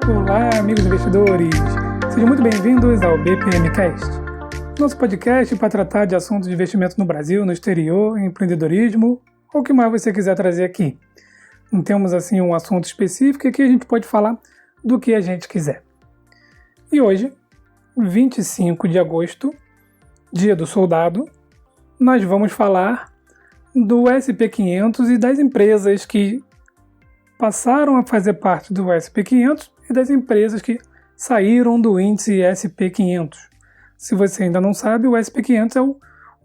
Olá, amigos investidores! Sejam muito bem-vindos ao BPMcast, nosso podcast para tratar de assuntos de investimento no Brasil, no exterior, empreendedorismo, ou o que mais você quiser trazer aqui. Não temos assim um assunto específico, aqui a gente pode falar do que a gente quiser. E hoje, 25 de agosto, dia do soldado, nós vamos falar do SP500 e das empresas que passaram a fazer parte do SP500 e das empresas que saíram do índice SP500. Se você ainda não sabe, o SP500 é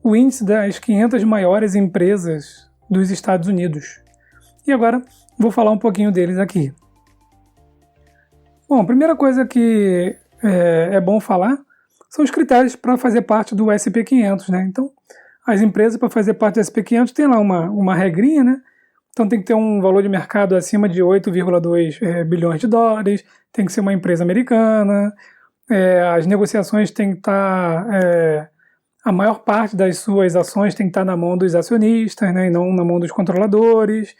o índice das 500 maiores empresas dos Estados Unidos. E agora vou falar um pouquinho deles aqui. Bom, a primeira coisa que é bom falar são os critérios para fazer parte do SP500, né? Então, as empresas para fazer parte do SP500 tem lá uma regrinha, né? Então tem que ter um valor de mercado acima de 8,2 bilhões de dólares, tem que ser uma empresa americana, as negociações têm que estar, a maior parte das suas ações tem que estar na mão dos acionistas, né, e não na mão dos controladores,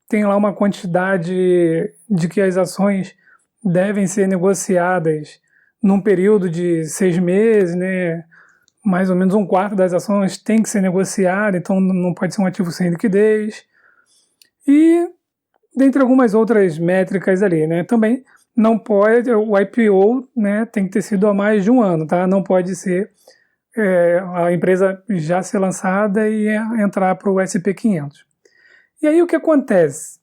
tem lá uma quantidade de que as ações devem ser negociadas num período de 6 meses, né, mais ou menos um quarto das ações tem que ser negociada, então não pode ser um ativo sem liquidez. E dentre algumas outras métricas ali, né? Também não pode, o IPO, né, tem que ter sido há mais de um ano, tá? Não pode ser a empresa já ser lançada e entrar para o SP500. E aí o que acontece?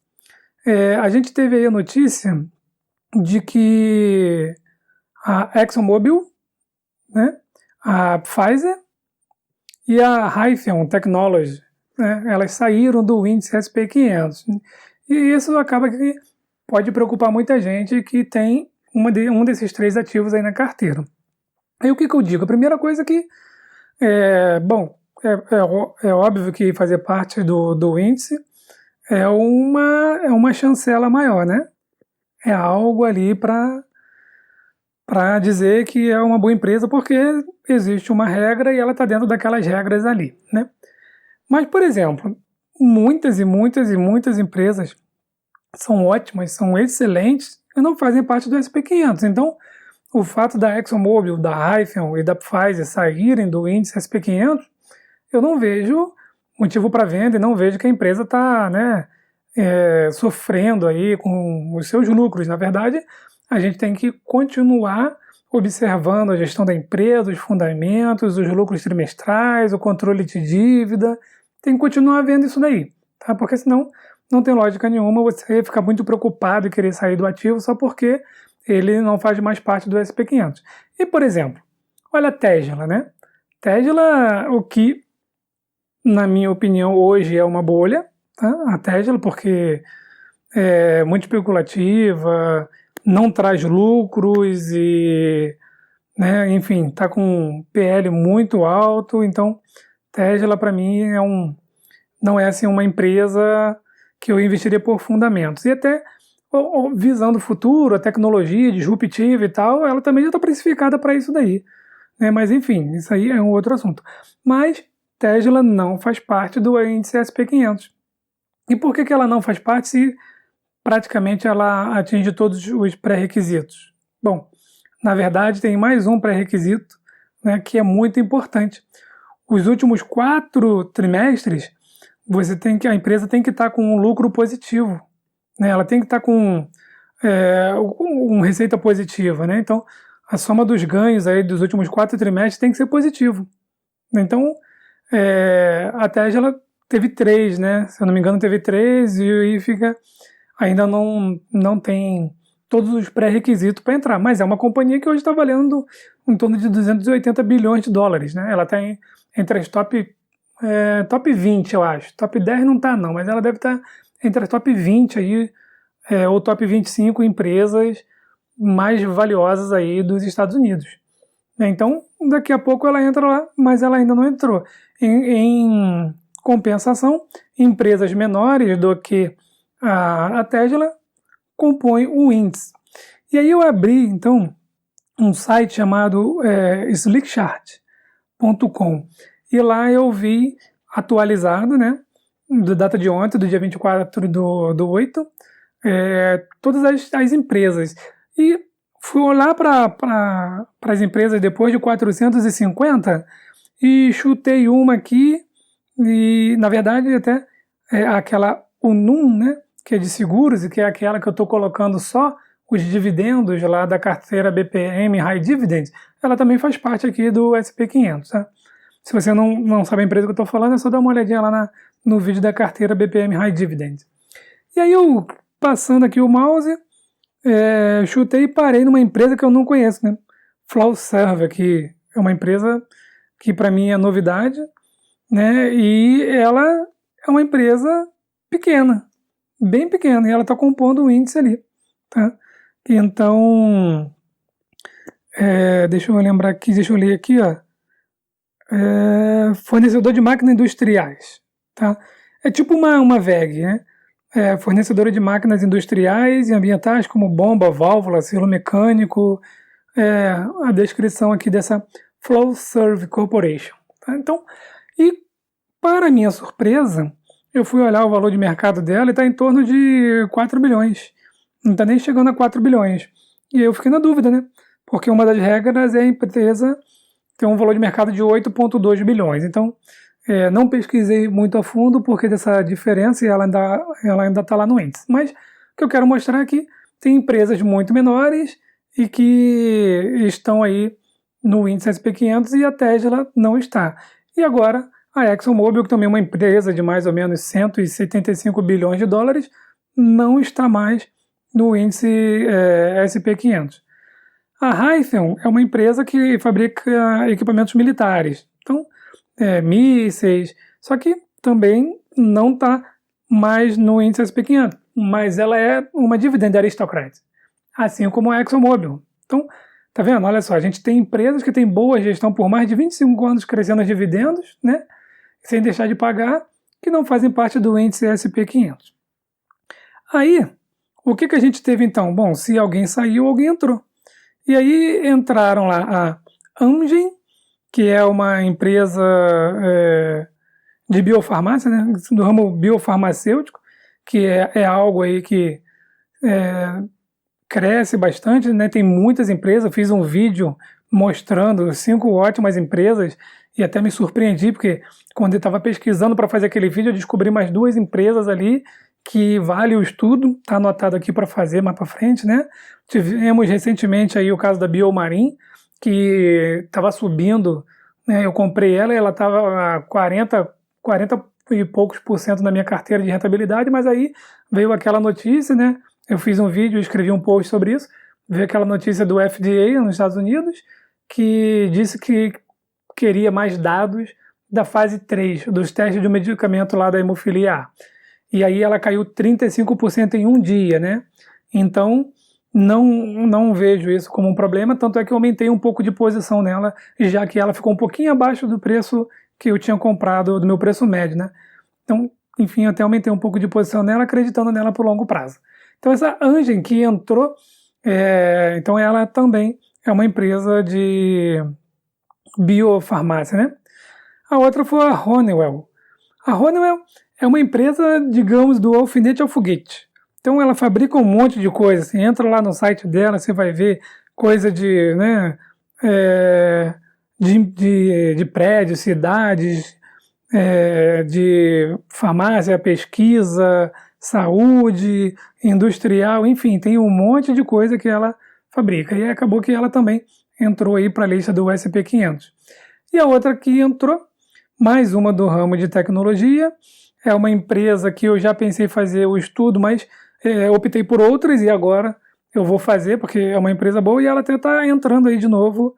A gente teve aí a notícia de que a ExxonMobil, né, a Pfizer e a Raytheon Technology, né, elas saíram do índice SP500. E isso acaba que pode preocupar muita gente que tem um desses três ativos aí na carteira. Aí o que eu digo? A primeira coisa é que, é óbvio que fazer parte do índice é uma chancela maior, né? É algo ali para dizer que é uma boa empresa porque existe uma regra e ela está dentro daquelas regras ali, né? Mas, por exemplo, muitas empresas são ótimas, são excelentes e não fazem parte do SP500. Então, o fato da ExxonMobil, da Raytheon e da Pfizer saírem do índice SP500, eu não vejo motivo para venda e não vejo que a empresa está, né, sofrendo aí com os seus lucros. Na verdade, a gente tem que continuar observando a gestão da empresa, os fundamentos, os lucros trimestrais, o controle de dívida. Tem que continuar vendo isso daí, tá? Porque senão não tem lógica nenhuma você ficar muito preocupado e querer sair do ativo só porque ele não faz mais parte do SP500. E, por exemplo, olha a Tesla, né? Tesla, o que, na minha opinião, hoje é uma bolha, tá? A Tesla, porque é muito especulativa, não traz lucros e, né, enfim, está com um PL muito alto, então Tesla para mim não é assim uma empresa que eu investiria por fundamentos. E até visando o futuro, a tecnologia disruptiva e tal, ela também já está precificada para isso daí, né? Mas enfim, isso aí é um outro assunto. Mas Tesla não faz parte do índice SP500. E por que ela não faz parte se praticamente ela atinge todos os pré-requisitos? Bom, na verdade tem mais um pré-requisito, né, que é muito importante. Os últimos 4 trimestres, a empresa tem que estar com um lucro positivo, né? Ela tem que estar com uma receita positiva, né? Então, a soma dos ganhos aí dos últimos 4 trimestres tem que ser positivo. Então, a Tesla teve 3, né? Se eu não me engano, teve 3 e ainda não tem todos os pré-requisitos para entrar, mas é uma companhia que hoje está valendo em torno de 280 bilhões de dólares, né? Ela está entre as top 20, eu acho. Top 10 não está não, mas ela deve estar entre as top 20 aí, ou top 25 empresas mais valiosas aí dos Estados Unidos. Então, daqui a pouco ela entra lá, mas ela ainda não entrou. Em compensação, empresas menores do que a Tesla compõem o índice. E aí eu abri, então, um site chamado slickchart.com e lá eu vi atualizado, né, da data de ontem, do dia 24 do 8, todas as empresas. E fui olhar para as empresas depois de 450 e chutei uma aqui, e na verdade até aquela Unum, né, que é de seguros e que é aquela que eu estou colocando só os dividendos lá da carteira BPM High Dividend, ela também faz parte aqui do SP500. Tá? Se você não sabe a empresa que eu estou falando, é só dar uma olhadinha lá no vídeo da carteira BPM High Dividend. E aí eu, passando aqui o mouse, chutei e parei numa empresa que eu não conheço, né? Flowserve, que é uma empresa que para mim é novidade, né? E ela é uma empresa pequena, bem pequena, e ela está compondo o índice ali, tá? Então, deixa eu lembrar aqui, deixa eu ler aqui, ó. Fornecedor de máquinas industriais, tá? É tipo uma VEG, né? Fornecedora de máquinas industriais e ambientais como bomba, válvula, silo mecânico, a descrição aqui dessa Flowserve Corporation. Tá? Então, e para minha surpresa, eu fui olhar o valor de mercado dela e está em torno de 4 bilhões. Não está nem chegando a 4 bilhões. E aí eu fiquei na dúvida, né? Porque uma das regras é a empresa ter um valor de mercado de 8,2 bilhões. Então, não pesquisei muito a fundo porque dessa diferença e ela ainda está lá no índice. Mas o que eu quero mostrar é que tem empresas muito menores e que estão aí no índice SP500 e a Tesla não está. E agora a ExxonMobil, que também é uma empresa de mais ou menos 175 bilhões de dólares, não está mais no índice SP500. A Raytheon é uma empresa que fabrica equipamentos militares. Então, mísseis, só que também não está mais no índice SP500, mas ela é uma dividend aristocrat, assim como a ExxonMobil. Então, tá vendo? Olha só, a gente tem empresas que têm boa gestão por mais de 25 anos crescendo os dividendos, né? Sem deixar de pagar, que não fazem parte do índice SP500. Aí, o que a gente teve então? Bom, se alguém saiu, alguém entrou. E aí entraram lá a Amgen, que é uma empresa de biofarmácia, né, do ramo biofarmacêutico, que é algo aí que cresce bastante, né, tem muitas empresas. Eu fiz um vídeo mostrando 5 ótimas empresas e até me surpreendi, porque quando eu estava pesquisando para fazer aquele vídeo, eu descobri mais 2 empresas ali que vale o estudo, está anotado aqui para fazer mais para frente, né? Tivemos recentemente aí o caso da Biomarin, que estava subindo, né? Eu comprei ela e ela estava a 40 e poucos % na minha carteira de rentabilidade, mas aí veio aquela notícia, né? Eu fiz um vídeo, escrevi um post sobre isso, veio aquela notícia do FDA nos Estados Unidos, que disse que queria mais dados da fase 3, dos testes de um medicamento lá da hemofilia A. E aí ela caiu 35% em um dia, né? Então, não vejo isso como um problema, tanto é que eu aumentei um pouco de posição nela, já que ela ficou um pouquinho abaixo do preço que eu tinha comprado, do meu preço médio, né? Então, enfim, até aumentei um pouco de posição nela, acreditando nela por longo prazo. Então, essa Amgen que entrou, então ela também é uma empresa de biofarmácia, né? A outra foi a Honeywell. A Honeywell é uma empresa, digamos, do alfinete ao foguete. Então ela fabrica um monte de coisa. Você entra lá no site dela, você vai ver coisa de, né, de prédios, cidades, de farmácia, pesquisa, saúde, industrial, enfim, tem um monte de coisa que ela fabrica. E acabou que ela também entrou aí para a lista do SP500. E a outra que entrou, mais uma do ramo de tecnologia, é uma empresa que eu já pensei em fazer o estudo, mas optei por outras e agora eu vou fazer, porque é uma empresa boa e ela até está entrando aí de novo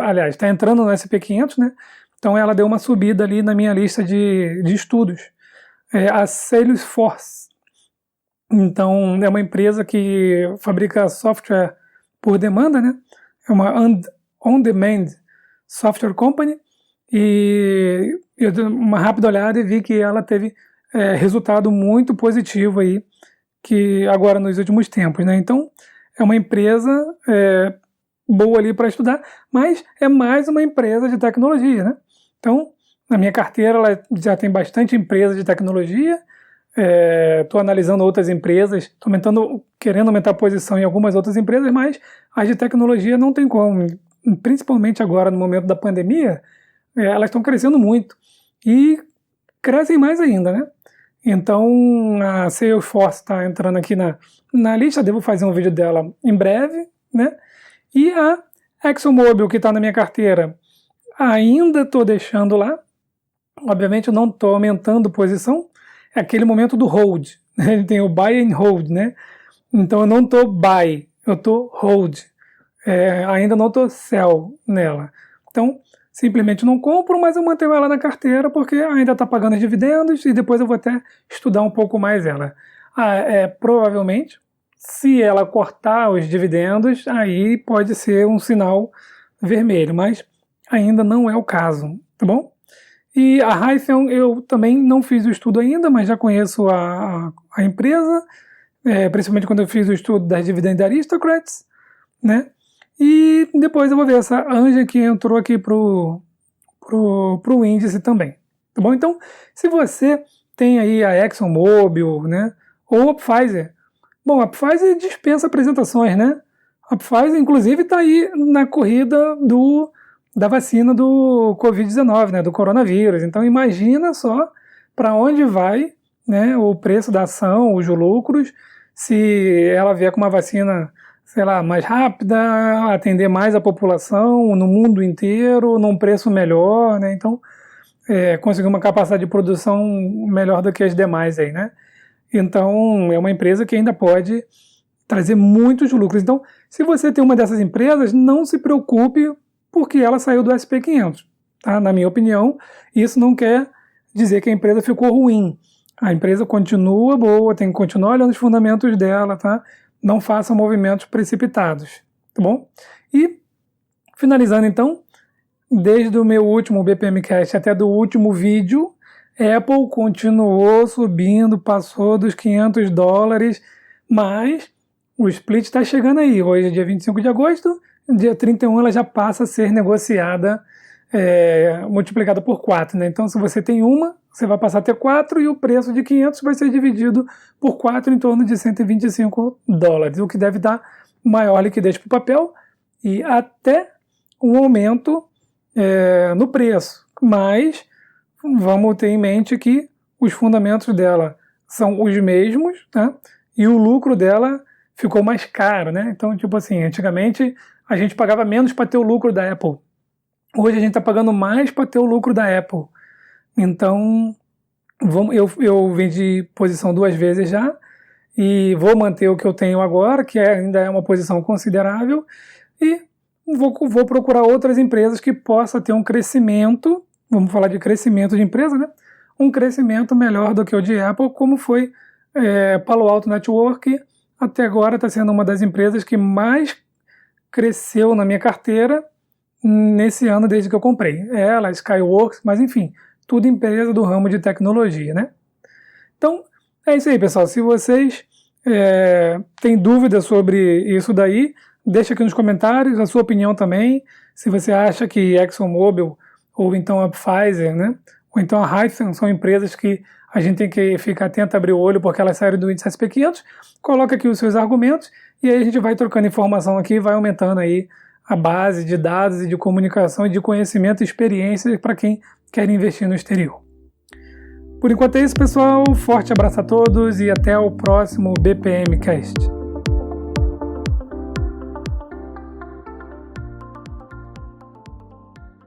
aliás, está entrando no SP500, né? Então ela deu uma subida ali na minha lista de estudos. A Salesforce. Então é uma empresa que fabrica software por demanda, né? É uma on-demand software company. E eu dei uma rápida olhada e vi que ela teve resultado muito positivo aí, que agora nos últimos tempos, né? Então é uma empresa boa ali para estudar, mas é mais uma empresa de tecnologia, né? Então na minha carteira ela já tem bastante empresa de tecnologia, Estou analisando outras empresas, estou querendo aumentar a posição em algumas outras empresas, mas as de tecnologia não tem como, principalmente agora no momento da pandemia, elas estão crescendo muito e crescem mais ainda, né? Então a Salesforce está entrando aqui na lista, devo fazer um vídeo dela em breve, né? E a ExxonMobil, que está na minha carteira, ainda estou deixando lá. Obviamente eu não estou aumentando posição, é aquele momento do hold, né? Ele tem o buy and hold, né? Então eu não estou buy, eu estou hold. Ainda não estou sell nela. Então, simplesmente não compro, mas eu mantenho ela na carteira porque ainda está pagando os dividendos e depois eu vou até estudar um pouco mais ela. Provavelmente, se ela cortar os dividendos, aí pode ser um sinal vermelho, mas ainda não é o caso, tá bom? E a Raytheon eu também não fiz o estudo ainda, mas já conheço a empresa, principalmente quando eu fiz o estudo das Dividend Aristocrats, né? E depois eu vou ver essa Anja que entrou aqui pro índice também, tá bom? Então, se você tem aí a ExxonMobil, né? Ou a Pfizer. Bom, a Pfizer dispensa apresentações, né? A Pfizer, inclusive, está aí na corrida da vacina do Covid-19, né, do coronavírus. Então imagina só para onde vai, né, o preço da ação, os lucros, se ela vier com uma vacina, sei lá, mais rápida, atender mais a população no mundo inteiro, num preço melhor, né? Então conseguir uma capacidade de produção melhor do que as demais aí, né? Então é uma empresa que ainda pode trazer muitos lucros. Então, se você tem uma dessas empresas, não se preocupe porque ela saiu do SP 500, tá? Na minha opinião, isso não quer dizer que a empresa ficou ruim. A empresa continua boa, tem que continuar olhando os fundamentos dela, tá? Não faça movimentos precipitados, tá bom? E, finalizando então, desde o meu último BPMcast até do último vídeo, Apple continuou subindo, passou dos $500, mas o split está chegando aí. Hoje é dia 25 de agosto, dia 31 ela já passa a ser negociada, multiplicada por 4, né? Então se você tem uma, você vai passar a ter 4 e o preço de 500 vai ser dividido por 4 em torno de $125, o que deve dar maior liquidez para o papel e até um aumento no preço. Mas vamos ter em mente que os fundamentos dela são os mesmos, né? E o lucro dela ficou mais caro, né? Então, tipo assim, antigamente a gente pagava menos para ter o lucro da Apple. Hoje a gente está pagando mais para ter o lucro da Apple. Então, eu vendi posição 2 vezes já e vou manter o que eu tenho agora, que ainda é uma posição considerável, e vou procurar outras empresas que possam ter um crescimento, vamos falar de crescimento de empresa, né? Um crescimento melhor do que o de Apple, como foi Palo Alto Network, até agora está sendo uma das empresas que mais cresceu na minha carteira nesse ano desde que eu comprei. Ela, Skyworks, mas enfim, tudo empresa do ramo de tecnologia, né? Então, é isso aí, pessoal. Se vocês têm dúvidas sobre isso daí, deixa aqui nos comentários a sua opinião também. Se você acha que ExxonMobil ou então a Pfizer, né? Ou então a Raytheon são empresas que a gente tem que ficar atento, abrir o olho, porque elas saíram do índice SP 500, coloca aqui os seus argumentos, e aí a gente vai trocando informação aqui, vai aumentando aí a base de dados e de comunicação e de conhecimento e experiência para quem quer investir no exterior. Por enquanto é isso, pessoal. Forte abraço a todos e até o próximo BPMcast.